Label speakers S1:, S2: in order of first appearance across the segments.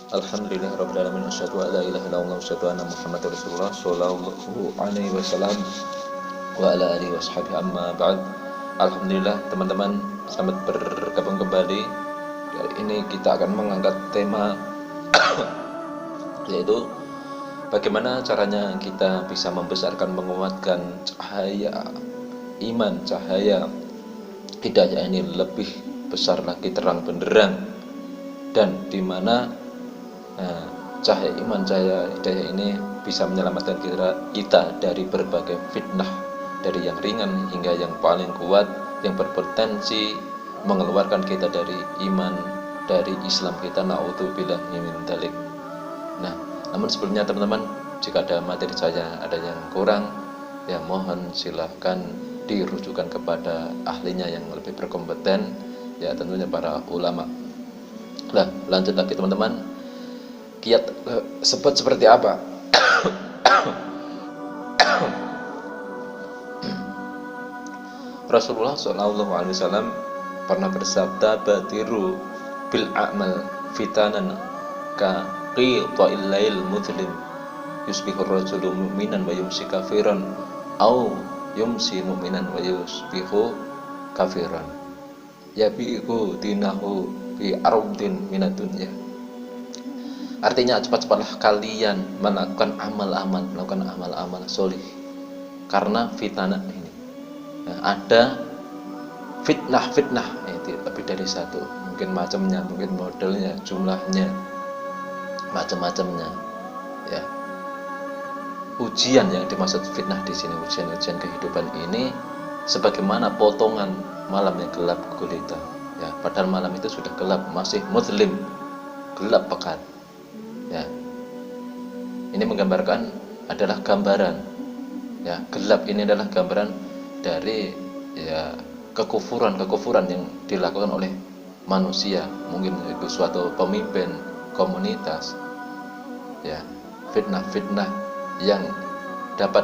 S1: Alhamdulillahirabbil alamin asyhadu an la ilaha illallah wa asyhadu anna Muhammadar Rasulullah sallallahu alaihi wasallam wa ala alihi washabihi amma ba'd. Alhamdulillah teman-teman, selamat bergabung kembali. Kali ini kita akan mengangkat tema yaitu bagaimana caranya kita bisa membesarkan, menguatkan cahaya iman, cahaya hidayah ini lebih besar lagi, terang benderang, dan di mana cahaya iman, cahaya hidayah ini bisa menyelamatkan kita dari berbagai fitnah, dari yang ringan hingga yang paling kuat, yang berpotensi mengeluarkan kita dari iman, dari Islam kita. Na'udzubillahi min dzalik. Nah, namun sebelumnya teman-teman, jika ada materi saya ada yang kurang, ya mohon silahkan dirujukan kepada ahlinya yang lebih berkompeten, ya tentunya para ulama. Nah, lanjut lagi teman-teman. Kiat sebut seperti apa? Rasulullah SAW pernah bersabda, badiru bil a'mal fitanan ka qita'il lail mudlim yusbihu rajulu mu'minan wa yumsi kafiran au yumsi mu'minan wa yusbihu kafiran yabi'u dinahu bi ardin minad dunya. Artinya cepat-cepatlah kalian melakukan amal-amal solih, karena fitnah ini. Nah, ada fitnah itu lebih dari satu, mungkin macamnya, mungkin modelnya, jumlahnya, macam-macamnya, ya. Ujian yang dimaksud fitnah di sini, ujian kehidupan ini, sebagaimana potongan malam yang gelap gulita, ya. Padahal malam itu sudah gelap, masih muzlim, gelap pekat. Ya, ini menggambarkan, adalah gambaran, ya, gelap ini adalah gambaran dari, ya, kekufuran yang dilakukan oleh manusia, mungkin itu suatu pemimpin komunitas, ya, fitnah yang dapat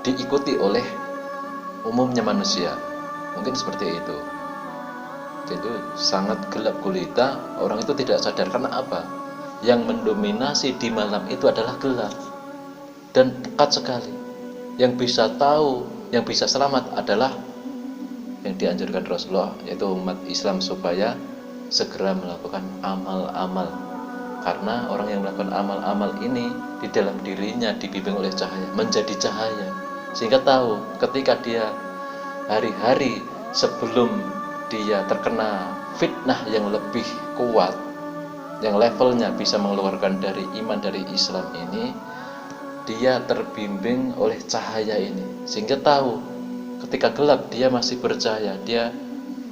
S1: diikuti oleh umumnya manusia, mungkin seperti itu. Itu sangat gelap gulita, orang itu tidak sadar. Karena apa? Yang mendominasi di malam itu adalah gelap dan pekat sekali. Yang bisa tahu, yang bisa selamat adalah yang dianjurkan Rasulullah, yaitu umat Islam, supaya segera melakukan amal-amal. Karena orang yang melakukan amal-amal ini di dalam dirinya dibimbing oleh cahaya, menjadi cahaya, sehingga tahu ketika dia hari-hari sebelum dia terkena fitnah yang lebih kuat, yang levelnya bisa mengeluarkan dari iman, dari Islam ini, dia terbimbing oleh cahaya ini, sehingga tahu ketika gelap dia masih bercahaya, dia,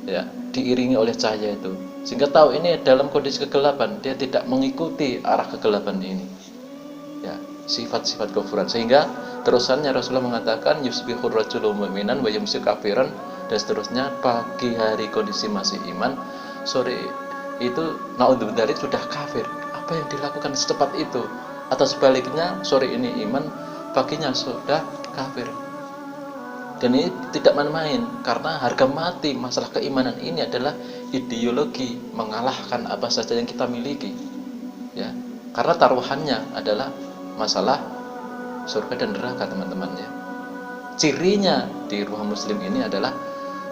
S1: ya, diiringi oleh cahaya itu, sehingga tahu ini dalam kondisi kegelapan, dia tidak mengikuti arah kegelapan ini, ya, sifat-sifat kufuran. Sehingga terusannya Rasulullah mengatakan, yusbihur rajulu mu'minan wa yumsi kafiran, dan seterusnya. Pagi hari kondisi masih iman, sore itu naudzubillah sudah kafir. Apa yang dilakukan secepat itu? Atau sebaliknya, sore ini iman, paginya sudah kafir. Dan ini tidak main-main, karena harga mati masalah keimanan ini adalah ideologi, mengalahkan apa saja yang kita miliki, ya. Karena taruhannya adalah masalah surga dan neraka, teman-teman, ya. Cirinya di ruh muslim ini adalah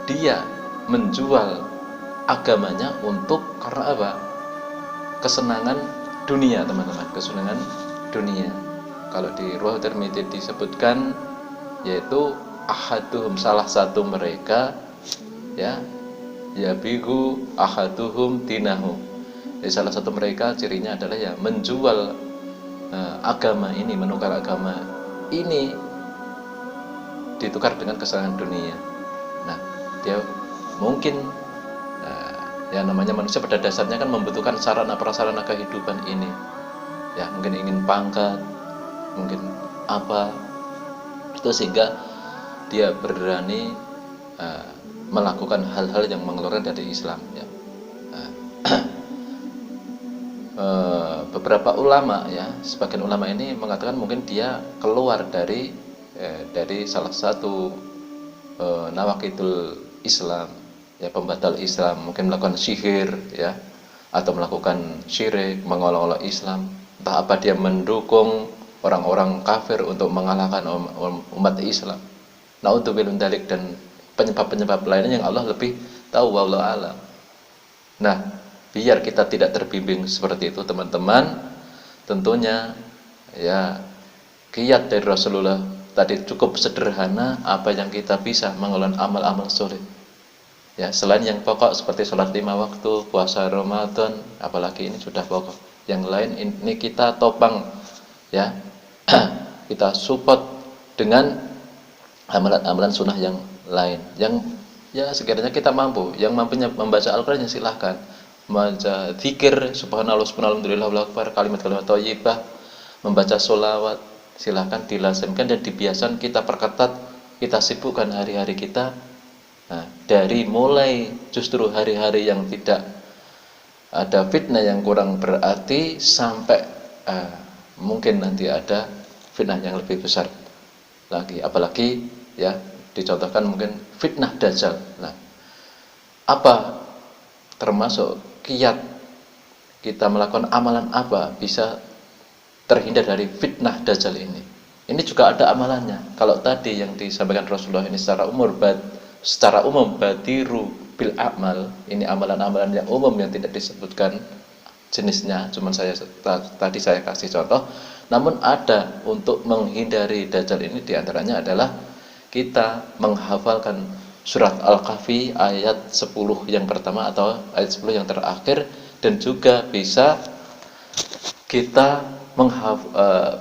S1: dia menjual agamanya untuk, karena apa? Kesenangan dunia, teman-teman, kesenangan dunia. Kalau di Ruh Tirmidzi disebutkan, yaitu ahaduhum, salah satu mereka, ya, yabigu ahaduhum dinahu. Jadi salah satu mereka cirinya adalah, ya, menjual agama ini, menukar agama ini ditukar dengan kesenangan dunia. Nah, dia mungkin, ya, namanya manusia pada dasarnya kan membutuhkan sarana prasarana kehidupan ini, ya, mungkin ingin pangkat, mungkin apa itu, sehingga dia berani melakukan hal-hal yang mengeluarkan dari Islam, ya. Beberapa ulama, ya, sebagian ulama ini mengatakan mungkin dia keluar dari salah satu nawaqidul Islam, ya, pembatal Islam, mungkin melakukan sihir, ya, atau melakukan syirik, mengolok-olok Islam, entah apa dia mendukung orang-orang kafir untuk mengalahkan umat Islam. Naudzubillah min dzalik, dan penyebab-penyebab lainnya yang Allah lebih tahu, wallahu alam. Nah, biar kita tidak terbimbing seperti itu teman-teman, tentunya ya kiat dari Rasulullah tadi cukup sederhana, apa yang kita bisa mengelola amal-amal soleh. Ya, selain yang pokok seperti sholat 5 waktu, puasa Ramadan, apalagi ini sudah pokok. Yang lain ini kita topang, ya, kita support dengan amalan-amalan sunnah yang lain. Yang ya sekiranya kita mampu, yang mampunya membaca Al-Quran ya silahkan. Membaca zikir, subhanallah, subhanallah, alhamdulillah, Allahu akbar, kalimat-kalimat thayyibah, membaca sholawat, silahkan dilazimkan dan dibiasakan, kita perketat, kita sibukkan hari-hari kita. Nah, dari mulai justru hari-hari yang tidak ada fitnah yang kurang berarti sampai mungkin nanti ada fitnah yang lebih besar lagi, apalagi ya dicontohkan mungkin fitnah dajjal. Nah, apa termasuk kiat kita melakukan amalan apa bisa terhindar dari fitnah dajjal ini? Ini juga ada amalannya. Kalau tadi yang disampaikan Rasulullah ini secara umum badiru bil amal, ini amalan-amalan yang umum yang tidak disebutkan jenisnya, cuman tadi saya kasih contoh. Namun ada untuk menghindari dajjal ini, diantaranya adalah kita menghafalkan surat Al-Kahfi ayat 10 yang pertama atau ayat 10 yang terakhir, dan juga bisa kita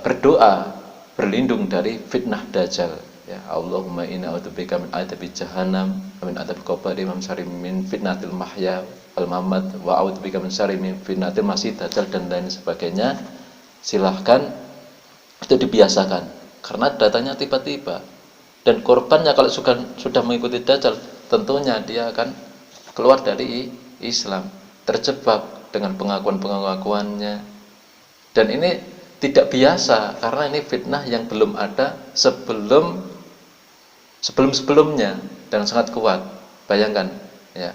S1: berdoa berlindung dari fitnah dajjal. Ya, Allahumma inna a'udzubika min adzabi jahannam wa min adzabil qabri wa min syarri min fitnatil mahya wal mamat wa a'udzubika min syarri min fitnatil masih dajjal, dan lain sebagainya. Silahkan itu dibiasakan, karena datanya tiba-tiba, dan korbannya kalau sudah mengikuti dajjal tentunya dia akan keluar dari Islam, terjebak dengan pengakuan-pengakuannya. Dan ini tidak biasa, karena ini fitnah yang belum ada sebelum-sebelumnya dan sangat kuat. Bayangkan ya,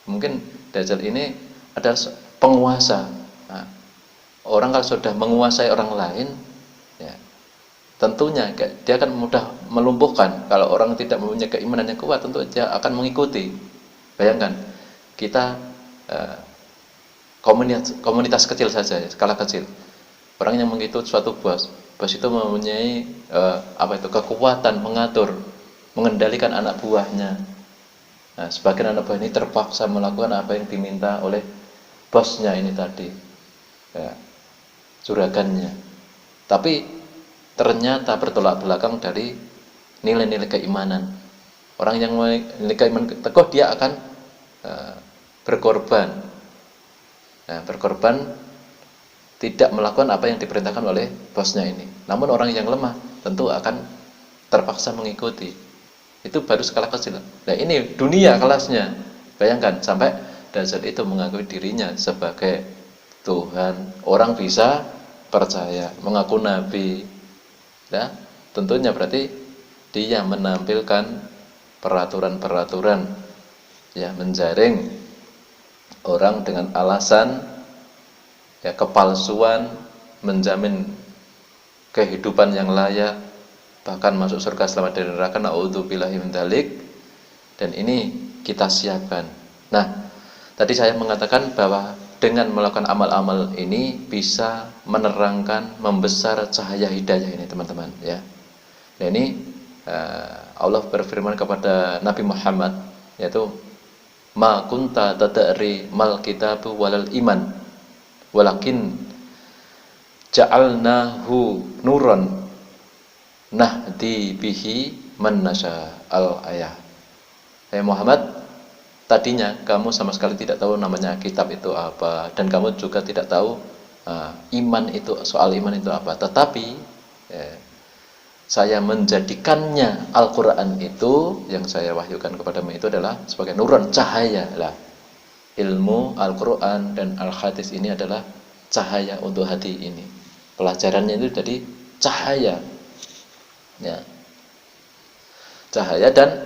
S1: mungkin dajjal ini adalah penguasa. Nah, orang kalau sudah menguasai orang lain, ya tentunya dia akan mudah melumpuhkan. Kalau orang tidak mempunyai keimanan yang kuat, tentu dia akan mengikuti. Bayangkan kita komunitas kecil saja, skala kecil. Orang yang mengikuti suatu bos itu mempunyai kekuatan mengatur, mengendalikan anak buahnya. Nah, sebagian anak buah ini terpaksa melakukan apa yang diminta oleh bosnya ini tadi, ya, juragannya. Tapi ternyata bertolak belakang dari nilai-nilai keimanan. Orang yang memiliki keimanan teguh, dia akan berkorban. Nah, berkorban tidak melakukan apa yang diperintahkan oleh bosnya ini. Namun orang yang lemah tentu akan terpaksa mengikuti. Itu baru skala kecil. Nah, ini dunia kelasnya. Bayangkan sampai dajjal itu mengakui dirinya sebagai Tuhan. Orang bisa percaya, mengaku nabi. Ya, tentunya berarti dia menampilkan peraturan-peraturan, ya, menjaring orang dengan alasan ya kepalsuan, menjamin kehidupan yang layak, bahkan masuk surga selamat dari neraka, naudzubillahi min dzalik. Dan ini kita siapkan. Nah, tadi saya mengatakan bahwa dengan melakukan amal-amal ini bisa menerangkan, membesar cahaya hidayah ini, teman-teman, ya. Nah, ini Allah berfirman kepada Nabi Muhammad, yaitu ma kunta tadri mal kitabu walal iman walakin ja'alnahu nuran nahdi bihi man nasya, al-ayah. Muhammad, tadinya kamu sama sekali tidak tahu namanya kitab itu apa, dan kamu juga tidak tahu iman itu, soal iman itu apa. Tetapi saya menjadikannya Al-Quran itu, yang saya wahyukan kepadamu itu adalah sebagai nuran, cahaya lah. Ilmu Al-Quran dan Al-Hadis ini adalah cahaya untuk hati ini. Pelajarannya itu jadi cahaya, ya, cahaya. Dan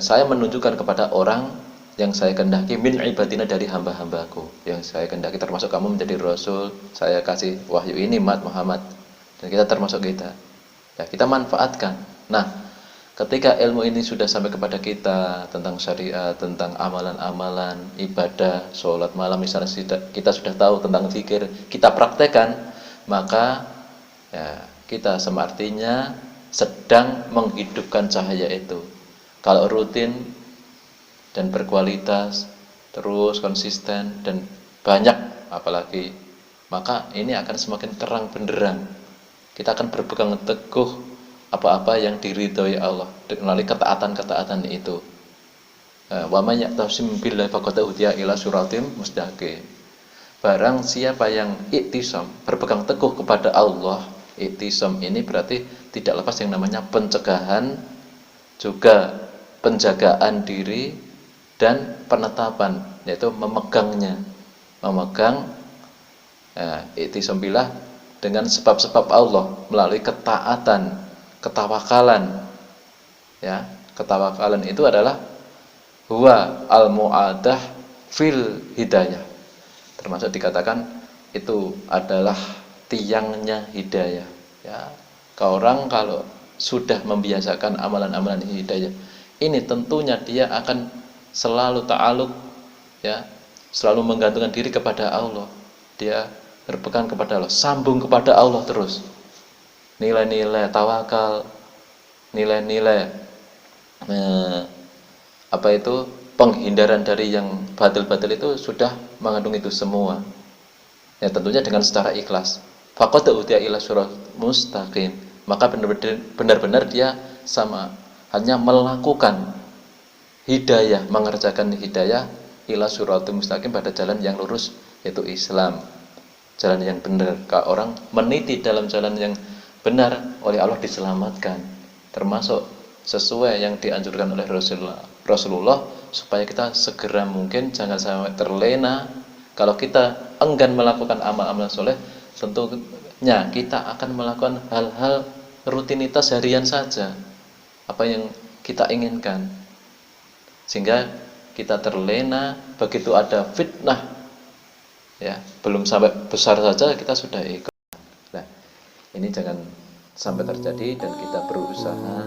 S1: saya menunjukkan kepada orang yang saya kehendaki min ibadina dari hamba-hambaku, yang saya kehendaki termasuk kamu menjadi rasul, saya kasih wahyu ini Muhammad, dan kita termasuk kita. Ya, kita manfaatkan. Nah, ketika ilmu ini sudah sampai kepada kita tentang syariat, tentang amalan-amalan, ibadah, sholat malam misalnya kita sudah tahu tentang zikir, kita praktekkan, maka ya, kita semartinya sedang menghidupkan cahaya itu. Kalau rutin dan berkualitas, terus konsisten dan banyak apalagi, maka ini akan semakin terang benderang. Kita akan berpegang teguh apa-apa yang diridhoi Allah melalui ketaatan-ketaatan itu. Wa may ya'tasim billahi faqad uhiya ila siratim mustaqim. Barang siapa yang iktisam, berpegang teguh kepada Allah, iktisam ini berarti tidak lepas yang namanya pencegahan, juga penjagaan diri, dan penetapan, yaitu memegangnya, memegang iktisam billah dengan sebab-sebab Allah melalui ketaatan, ketawakalan. Ya, ketawakalan itu adalah huwa al-mu'adah fil hidayah, termasuk dikatakan itu adalah tiangnya hidayah. Ya, orang kalau sudah membiasakan amalan-amalan hidayah ini, tentunya dia akan selalu ta'aluk, ya, selalu menggantungkan diri kepada Allah. Dia berpegang kepada Allah, sambung kepada Allah terus. Nilai-nilai tawakal, nilai-nilai penghindaran dari yang batil-batil itu sudah mengandung itu semua. Ya, tentunya dengan secara ikhlas. Faqad uhiya ila siratal mustaqim. Maka benar-benar dia hanya melakukan hidayah, mengerjakan hidayah ila suratul mustaqim, pada jalan yang lurus, yaitu Islam, jalan yang benar. Kalau orang meniti dalam jalan yang benar, oleh Allah diselamatkan, termasuk sesuai yang dianjurkan oleh Rasulullah, supaya kita segera mungkin jangan sampai terlena. Kalau kita enggan melakukan amal-amal soleh, tentunya kita akan melakukan hal-hal rutinitas harian saja, apa yang kita inginkan, sehingga kita terlena. Begitu ada fitnah, ya, belum sampai besar saja kita sudah ikut. Nah, ini jangan sampai terjadi, dan kita berusaha.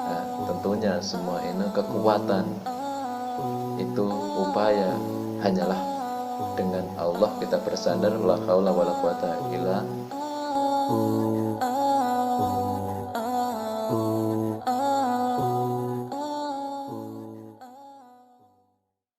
S1: Nah, tentunya semua ini kekuatan itu upaya hanyalah dengan Allah kita bersandar, la haula wala quwata illa